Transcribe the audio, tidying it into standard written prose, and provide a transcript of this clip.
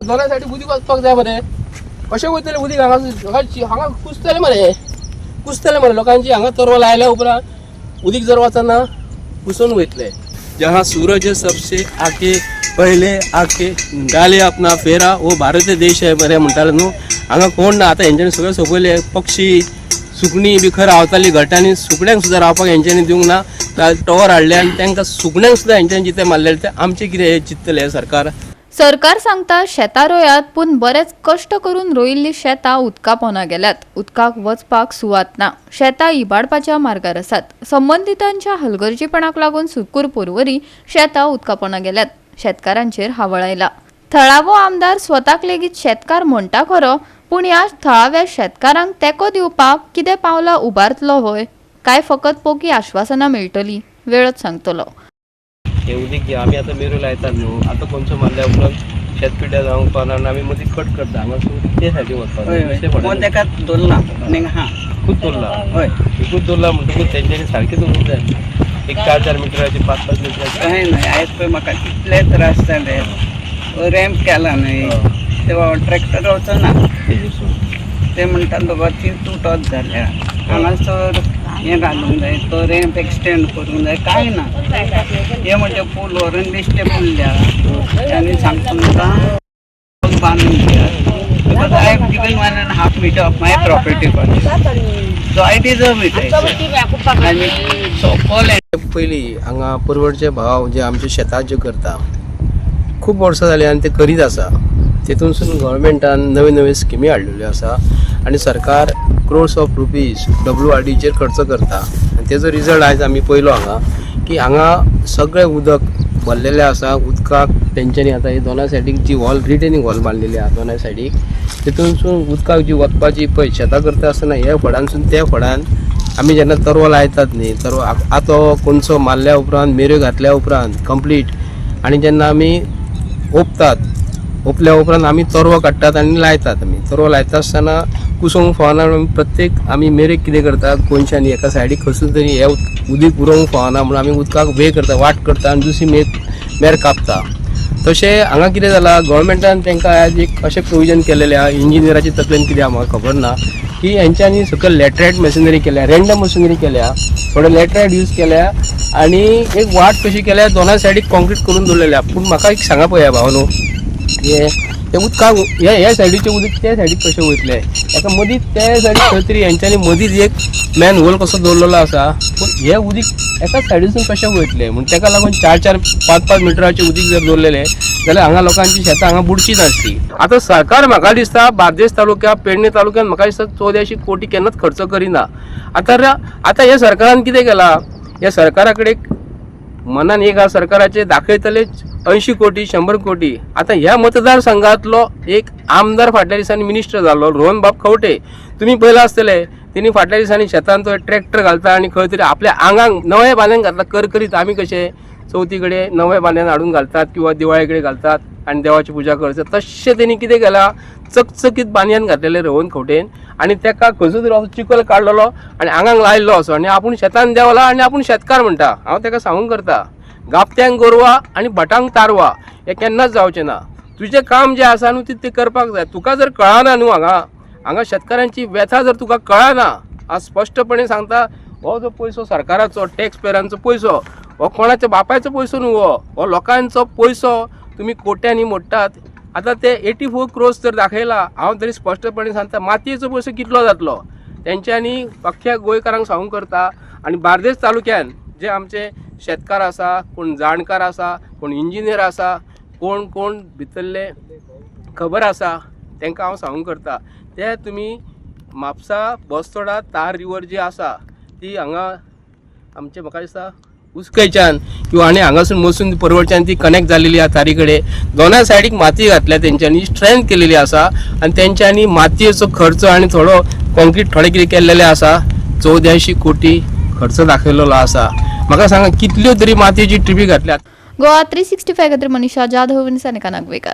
दोनांसाठी उदीक वचपाक जाय मरे. कशें वयतले उदीक हांगा कुसतले मरे लोकांची हांगा तरवो लायल्या उपरांत उदीक जर वचना कुसून वयतले. जहाँ सूरज सबसे आके पहिले आके गाले अपना फेरा वो भारत देश है बरे म्हणटाले न्हू. हांगा कोण ना. आतां हेंच्यांनी सगळे सोंपयले. पक्षी सुकणीं बी खंय रावतालीं घटांनी सुकण्यांक सुद्दां रावपाक हेंच्यांनी दिवंक ना. टॉवर हाडले आनी तांकां सुकण्यांक सुद्दां हेंच्यांनी जितें मारलेले ते आमचे कितें हे चिंतले हे सरकार. सरकार सांगता शेतां रोयात पूण बरेच कष्ट करून रोयिल्लीं शेतां उदका पोंदा गेल्यात. उदकाक वचपाक सुवात ना. शेतां इबाडपाच्या मार्गार आसात. संबंधितांच्या हलगर्जीपणाक लागून सुकूर पर्वरी शेतां उदका पोंदा गेल्यात. शेतकारांचेर हावळ आयला. थळावो आमदार स्वताक लेगीत शेतकार म्हणटा खरो, पूण ह्या थळाव्या शेतकारांक तेंको दिवपाक कितें पावलां उबारतलो होय काय फकत पोकी आश्वासनां मेळटलीं वेळच सांगतलो. हे उदीक जे आमी आतां मेरो लायतात न्हू. आतां कोणसो मारल्या उपरांत शेतपिड्या जावंक पावना. आमी मदीं कट करता हांगा ते सायडीन वचपाक कोण तेका दवरला खूब दवरला. हय खूब दवरला म्हणटकूच तेंच्यांनी सारकें दवरूंक जाय. एक 4-4 मिटराची 5-5 मिटराची काय नाही. आयज पळय म्हाका कितले त्रास जाले. रॅम्प केला न्हय तेव्हा ट्रॅक्टर वचना. ते म्हणटा बाबा ती तुटत जाल्या हांगासर हें घालूंक जाय तो रॅम्प एक्सटेंड करूंक जाय. काय ना हे म्हणजे पूल व्हरून बेश्टे पुल्ल्या तांणी सांगता म्हाका बांदून दियात. Because I have given 1.5 meter of my property for this. So I deserve it. आणि सोपवले. पयलीं हांगा परवडचे भाव जे आमचे शेतां जे करता खूब वर्सां जालीं आनी ते करीत आसा. तेतूनसून गव्हर्मेंटान नवे नवे स्किमी हाडलेल्यो आसा आनी सरकार क्रोर्स ऑफ रुपीज WRDचेर खर्च करता. आनी तेजो रिजल्ट आयज आमी पयलो हांगा की हांगा सगळें उदक भरलेलें आसा. उदकाक तेंच्यांनी आतां ही दोना सायडीक जी वॉल रिटेनिंग वॉल बांदलेली आहा दोनाय सायडीक तेतूनसून उदकाक जी वचपाची पळय शेतां करता आसतना ह्या फडानसून त्या फडान आमी जेन्ना तरवो लायतात न्ही तरवो आतो कोणसो मारल्या उपरांत मेरो घातल्या उपरांत कंप्लीट आनी जेन्ना आमी ओपल्या उपरांत आमी तरवो काडटात आनी लायतात. आमी तरवो लायता आसतना कुसोवंक फावना. प्रत्येक आमी मेरेक कितें करता कोनशांनी एका सायडीक खसून तरी हे उदीक उरोवंक फावना म्हणून आमी उदकाक वे करता वाट करता आनी दुसरी मेर कापता. तशें हांगा कितें जालां गव्हर्मेंटान तांकां आयज एक अशें प्रोविजन केलेलें आहा. इंजिनियराची तकलेन कितें आहा म्हाका खबर ना की हेंच्यांनी सकयल लॅटरायट मशिनरी केल्या रँडम मशिनरी केल्या थोडे लॅटरायट यूज केल्या आनी एक वाट कशी केल्या दोनाय सायडीक कॉन्क्रीट करून दवरलेल्या. पूण म्हाका एक सांगा पळया भावनो हे उदकाक हे सायडीचे उदीक त्या सायडीक कशें वयतले. एका मदींच त्या सायडीक खंय तरी हेंच्यांनी मदींच एक मॅन होल कसो दवरलेलो आसा. पूण हे उदीक एकाच सायडीसून कशें वयतले म्हूण ताका लागून 4-4 5-5 मिटराचें उदीक जर दवरलेलें जाल्यार हांगा लोकांची शेतां हांगा बुडची नासली. आतां सरकार म्हाका दिसता बार्देस तालुक्या पेडणे तालुक्यान म्हाका दिसता 1400 कोटी केन्नाच खर्च करिना. आतां ह्या सरकारान कितें केलां ह्या सरकारा कडेन मनान एक आहा सरकाराचे दाखयतले 80 कोटी 100 कोटी. आतां ह्या मतदारसंघातलो एक आमदार फाटल्या दिसांनी मिनिस्टर जाल्लो रोहन बाब खंवटे तुमी पळयला आसतले. तेणी फाटल्या दिसांनी शेतान तो ट्रॅक्टर घालता आनी खंय तरी आपल्या आंगांक नवे बांद्यान घातला करकरीत. आमी कशे चवथी कडेन नवे बांद्यान हाडून घालतात किंवा दिवाळे कडेन घालतात आनी देवाची पुजा करतात तशें तेणी कितें केलां चकचकीत बांद्यान घातलेले रोहन खंवटेन आनी ताका खंयचो तरी चिकल काडलेलो आनी आंगांक लायल्लो असो आनी आपूण शेतान देवला आनी आपूण शेतकार म्हणटा. हांव ताका सांगूंक करता गापत्यांक गोरवा आनी भटांक तारवा हें केन्नाच जावचें ना. तुजें काम जें आसा न्हू तें करपाक जाय. तुका जर कळना न्हू हांगा शेतकारांची व्यथा जर तुका कळना हांव स्पश्टपणे सांगता हो जो पयसो सरकाराचो टॅक्स पेयरांचो पयसो हो कोणाच्या बापायचो पयसो न्हू हो लोकांचो पयसो तुमी कोट्यांनी मोडटात. आतां ते 84 crores जर दाखयला हांव तरी स्पश्टपणे सांगता मातयेचो पयसो कितलो जातलो तेंच्यांनी अख्ख्या गोंयकारांक सांगूंक करता. आनी बार्देस तालुक्यान जे आमचे शेतकार आसा कोण जाणकार आसा कोण इंजिनियर आसा कोण भितरले खबर आसा तांकां हांव सांगूंक करता ते तुमी म्हापसा बसतोडा तार रिवर जी आसा ती हांगा आमचे म्हाका दिसता उस्कयच्यान किंवा आनी हांगासून मसून परवडच्यान ती कनेक्ट जालेली आहा तारी कडेन. दोनाय सायडीक माती घातल्या तेंच्यांनी स्ट्रेंथ केलेली आसा आनी तेंच्यांनी मातयेचो खर्च आनी थोडो कॉन्क्रीट थोडे कितें केल्लेले आसा 1400 कोटी खर्च दाखयलेलो आसा. म्हाका सांगा कितल्यो तरी मातयेची ट्रिपी घातल्यात. गोवा 365 खातीर मनीषा जाधव आनी सानिका नागवेकर.